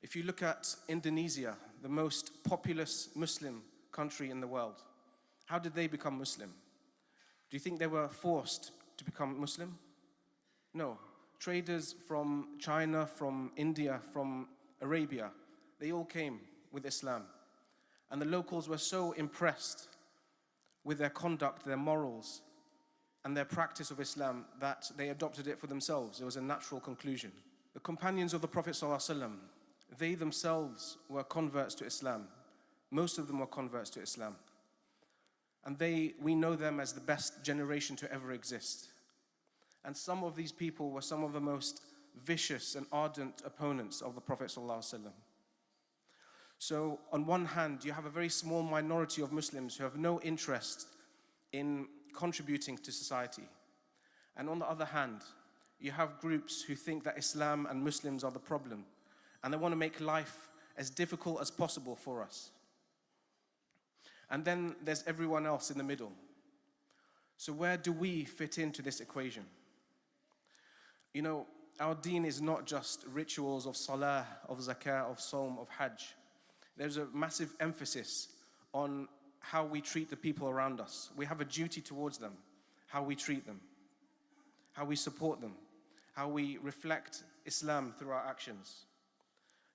If you look at Indonesia, the most populous Muslim country in the world, how did they become Muslim? Do you think they were forced to become Muslim? No. Traders from China, from India, from Arabia, they all came with Islam. And the locals were so impressed with their conduct, their morals, and their practice of Islam that they adopted it for themselves. It was a natural conclusion. The companions of the Prophet ﷺ, they themselves were converts to Islam. Most of them were converts to Islam. And we know them as the best generation to ever exist. And some of these people were some of the most vicious and ardent opponents of the Prophet ﷺ. So on one hand, you have a very small minority of Muslims who have no interest in contributing to society. And on the other hand, you have groups who think that Islam and Muslims are the problem, and they want to make life as difficult as possible for us. And then there's everyone else in the middle. So where do we fit into this equation? You know, our deen is not just rituals of salah, of zakah, of sawm, of hajj. There's a massive emphasis on how we treat the people around us. We have a duty towards them, how we treat them, how we support them, how we reflect Islam through our actions.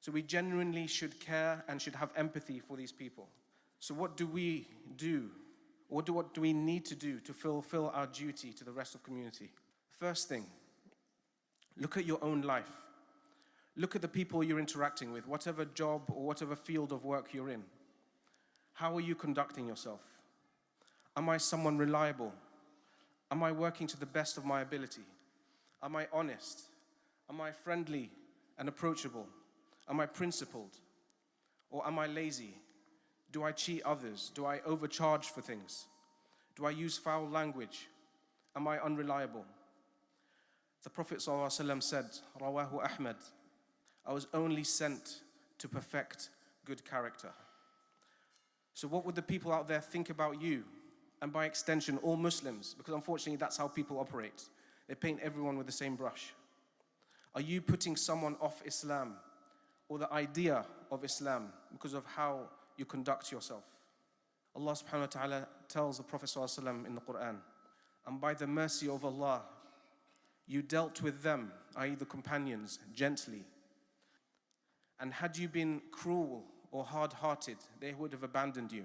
So we genuinely should care and should have empathy for these people. So what do we do? What do we need to do to fulfill our duty to the rest of the community? First thing, look at your own life. Look at the people you're interacting with, whatever job or whatever field of work you're in. How are you conducting yourself? Am I someone reliable? Am I working to the best of my ability? Am I honest? Am I friendly and approachable? Am I principled? Or am I lazy? Do I cheat others? Do I overcharge for things? Do I use foul language? Am I unreliable? The Prophet ﷺ said, Rawahu Ahmad, I was only sent to perfect good character. So what would the people out there think about you? And by extension, all Muslims, because unfortunately that's how people operate. They paint everyone with the same brush. Are you putting someone off Islam or the idea of Islam because of how you conduct yourself? Allah subhanahu wa ta'ala tells the Prophet ﷺ in the Quran, and by the mercy of Allah, you dealt with them, i.e. the companions, gently. And had you been cruel or hard-hearted, they would have abandoned you.